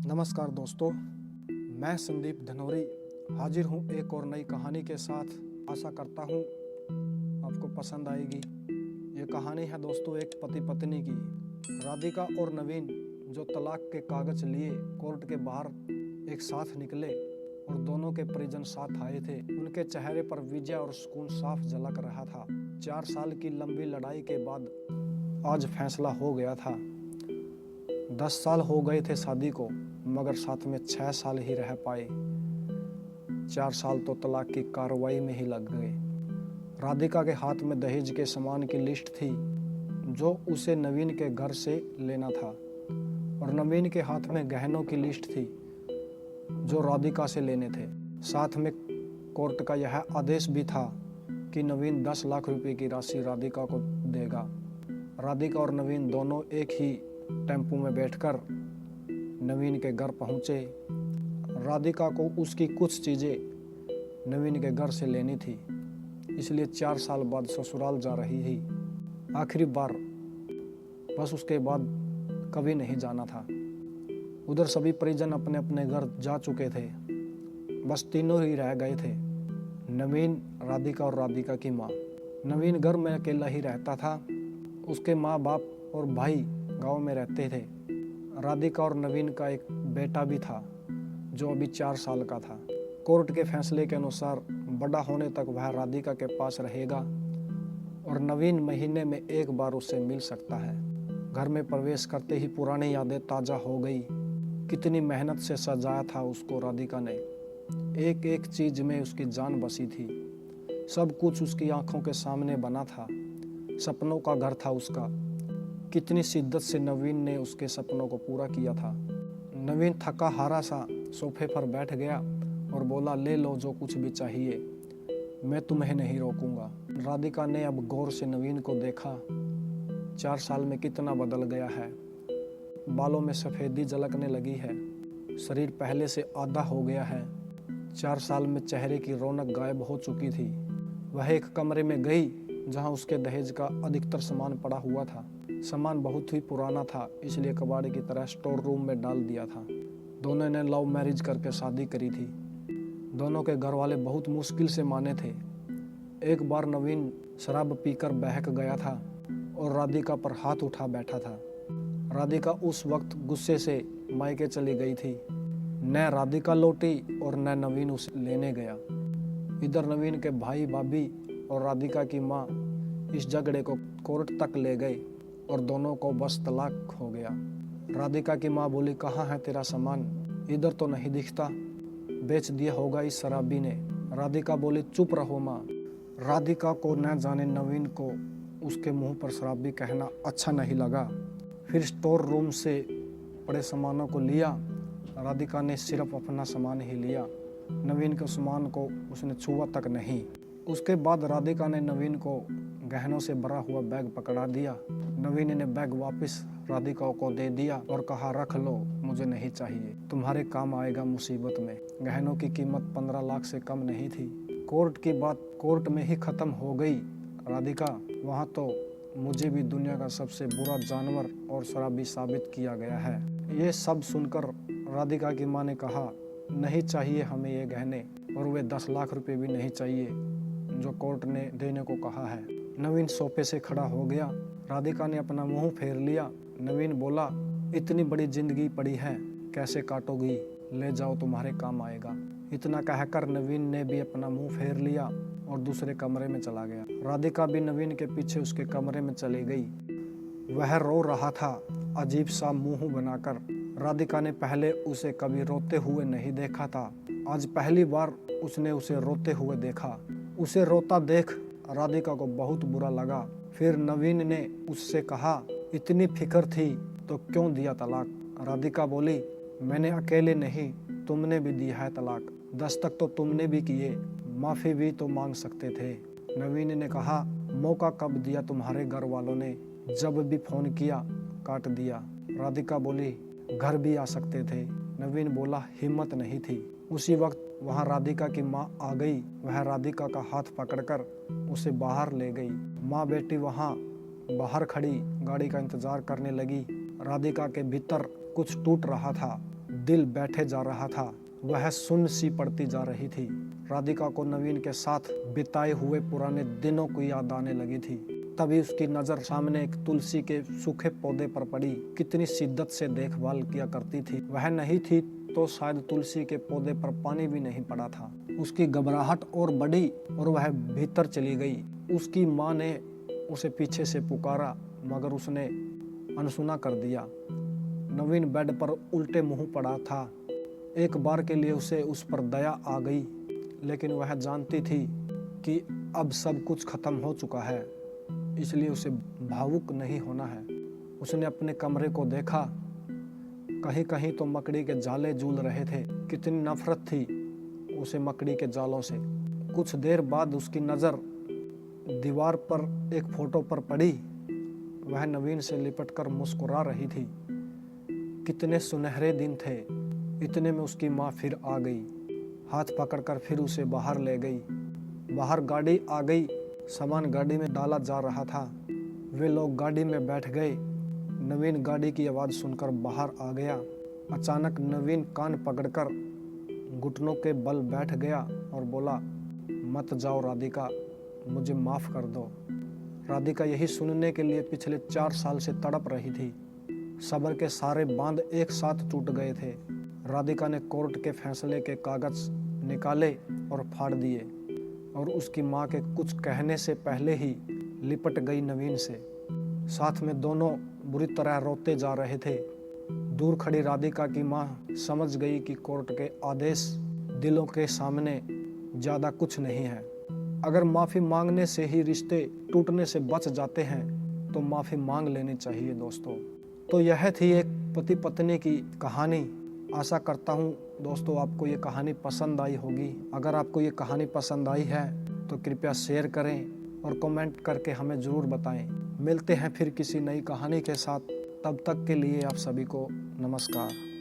नमस्कार दोस्तों, मैं संदीप धनोरी हाजिर हूँ एक और नई कहानी के साथ। आशा करता हूँ आपको पसंद आएगी। ये कहानी है दोस्तों एक पति पत्नी की। राधिका और नवीन जो तलाक के कागज लिए कोर्ट के बाहर एक साथ निकले और दोनों के परिजन साथ आए थे। उनके चेहरे पर विजय और सुकून साफ झलक रहा था। 4 साल की लंबी लड़ाई के बाद आज फैसला हो गया था। 10 साल हो गए थे शादी को, मगर साथ में 6 साल ही रह पाए। 4 साल तो तलाक की कार्रवाई में ही लग गए। राधिका के हाथ में दहेज के सामान की लिस्ट थी जो उसे नवीन के घर से लेना था, और नवीन के हाथ में गहनों की लिस्ट थी जो राधिका से लेने थे। साथ में कोर्ट का यह आदेश भी था कि नवीन 10 लाख रुपए की राशि राधिका को देगा। राधिका और नवीन दोनों एक ही टेम्पो में बैठकर नवीन के घर पहुंचे। राधिका को उसकी कुछ चीज़ें नवीन के घर से लेनी थी, इसलिए 4 साल बाद ससुराल जा रही थी। आखिरी बार, बस उसके बाद कभी नहीं जाना था। उधर सभी परिजन अपने अपने घर जा चुके थे। बस तीनों ही रह गए थे, नवीन, राधिका और राधिका की माँ। नवीन घर में अकेला ही रहता था। उसके माँ बाप और भाई गांव में रहते थे। राधिका और नवीन का एक बेटा भी था जो अभी 4 साल का था। कोर्ट के फैसले के अनुसार बड़ा होने तक वह राधिका के पास रहेगा और नवीन महीने में एक बार उससे मिल सकता है। घर में प्रवेश करते ही पुरानी यादें ताज़ा हो गई। कितनी मेहनत से सजाया था उसको राधिका ने। एक एक चीज में उसकी जान बसी थी। सब कुछ उसकी आंखों के सामने बना था। सपनों का घर था उसका। कितनी शिद्दत से नवीन ने उसके सपनों को पूरा किया था। नवीन थका हारा सा सोफे पर बैठ गया और बोला, ले लो जो कुछ भी चाहिए, मैं तुम्हें नहीं रोकूंगा। राधिका ने अब गौर से नवीन को देखा। 4 साल में कितना बदल गया है। बालों में सफ़ेदी झलकने लगी है। शरीर पहले से आधा हो गया है। 4 साल में चेहरे की रौनक गायब हो चुकी थी। वह एक कमरे में गई जहां उसके दहेज का अधिकतर सामान पड़ा हुआ था। सामान बहुत ही पुराना था, इसलिए कबाड़े की तरह स्टोर रूम में डाल दिया था। दोनों ने लव मैरिज करके शादी करी थी। दोनों के घर वाले बहुत मुश्किल से माने थे। एक बार नवीन शराब पीकर बहक गया था और राधिका पर हाथ उठा बैठा था। राधिका उस वक्त गुस्से से मायके चली गई थी। न राधिका लौटी और न नवीन उसे लेने गया। इधर नवीन के भाई भाभी और राधिका की माँ इस झगड़े को कोर्ट तक ले गए और दोनों को बस तलाक हो गया। राधिका की माँ बोली, कहाँ है तेरा सामान? इधर तो नहीं दिखता, बेच दिया होगा इस शराबी ने। राधिका बोली, चुप रहो माँ। राधिका को न जाने नवीन को उसके मुंह पर शराबी कहना अच्छा नहीं लगा। फिर स्टोर रूम से पड़े सामानों को लिया। राधिका ने सिर्फ अपना सामान ही लिया। नवीन के सामान को उसने छुआ तक नहीं। उसके बाद राधिका ने नवीन को गहनों से भरा हुआ बैग पकड़ा दिया। नवीन ने बैग वापस राधिका को दे दिया और कहा, रख लो, मुझे नहीं चाहिए, तुम्हारे काम आएगा मुसीबत में। गहनों की कीमत 15 लाख से कम नहीं थी। कोर्ट की बात कोर्ट में ही खत्म हो गई। राधिका, वहाँ तो मुझे भी दुनिया का सबसे बुरा जानवर और शराबी साबित किया गया है। ये सब सुनकर राधिका की माँ ने कहा, नहीं चाहिए हमें ये गहने, और वे 10 लाख रुपए भी नहीं चाहिए जो कोर्ट ने देने को कहा है। नवीन सोफे से खड़ा हो गया। राधिका ने अपना मुंह फेर लिया। नवीन बोला, इतनी बड़ी जिंदगी पड़ी है, कैसे काटोगी? ले जाओ, तुम्हारे काम आएगा। इतना कहकर नवीन ने भी अपना मुंह फेर लिया और दूसरे कमरे में चला गया। राधिका भी नवीन के पीछे उसके कमरे में चली गई। वह रो रहा था, अजीब सा मुंह बनाकर। राधिका ने पहले उसे कभी रोते हुए नहीं देखा था। आज पहली बार उसने उसे रोते हुए देखा। उसे रोता देख राधिका को बहुत बुरा लगा। फिर नवीन ने उससे कहा, इतनी फिक्र थी तो क्यों दिया तलाक? राधिका बोली, मैंने अकेले नहीं, तुमने भी दिया है तलाक। दस्तक तो तुमने भी किए, माफ़ी भी तो मांग सकते थे। नवीन ने कहा, मौका कब दिया तुम्हारे घर वालों ने? जब भी फ़ोन किया काट दिया। राधिका बोली, घर भी आ सकते थे। नवीन बोला, हिम्मत नहीं थी। उसी वक्त वहाँ राधिका की माँ आ गई। वह राधिका का हाथ पकड़कर उसे बाहर ले गई। माँ बेटी वहाँ बाहर खड़ी गाड़ी का इंतजार करने लगी। राधिका के भीतर कुछ टूट रहा था। दिल बैठे जा रहा था, वह सुन्न सी पड़ती जा रही थी। राधिका को नवीन के साथ बिताए हुए पुराने दिनों की याद आने लगी थी। तभी उसकी नज़र सामने एक तुलसी के सूखे पौधे पर पड़ी। कितनी शिद्दत से देखभाल किया करती थी। वह नहीं थी तो शायद तुलसी के पौधे पर पानी भी नहीं पड़ा था। उसकी घबराहट और बढ़ी और वह भीतर चली गई। उसकी माँ ने उसे पीछे से पुकारा, मगर उसने अनसुना कर दिया। नवीन बेड पर उल्टे मुंह पड़ा था। एक बार के लिए उसे उस पर दया आ गई, लेकिन वह जानती थी कि अब सब कुछ खत्म हो चुका है, इसलिए उसे भावुक नहीं होना है। उसने अपने कमरे को देखा। कहीं कहीं तो मकड़ी के जाले झूल रहे थे। कितनी नफरत थी उसे मकड़ी के जालों से। कुछ देर बाद उसकी नज़र दीवार पर एक फोटो पर पड़ी। वह नवीन से लिपटकर मुस्कुरा रही थी। कितने सुनहरे दिन थे। इतने में उसकी माँ फिर आ गई। हाथ पकड़कर फिर उसे बाहर ले गई। बाहर गाड़ी आ गई। सामान गाड़ी में डाला जा रहा था। वे लोग गाड़ी में बैठ गए। नवीन गाड़ी की आवाज़ सुनकर बाहर आ गया। अचानक नवीन कान पकड़कर घुटनों के बल बैठ गया और बोला, मत जाओ राधिका, मुझे माफ़ कर दो। राधिका यही सुनने के लिए पिछले 4 साल से तड़प रही थी। सब्र के सारे बांध एक साथ टूट गए थे। राधिका ने कोर्ट के फैसले के कागज निकाले और फाड़ दिए और उसकी माँ के कुछ कहने से पहले ही लिपट गई नवीन से। साथ में दोनों बुरी तरह रोते जा रहे थे। दूर खड़ी राधिका की माँ समझ गई कि कोर्ट के आदेश दिलों के सामने ज़्यादा कुछ नहीं है। अगर माफ़ी मांगने से ही रिश्ते टूटने से बच जाते हैं तो माफ़ी मांग लेनी चाहिए दोस्तों। तो यह थी एक पति पत्नी की कहानी। आशा करता हूँ दोस्तों आपको ये कहानी पसंद आई होगी। अगर आपको ये कहानी पसंद आई है तो कृपया शेयर करें और कमेंट करके हमें ज़रूर बताएं। मिलते हैं फिर किसी नई कहानी के साथ। तब तक के लिए आप सभी को नमस्कार।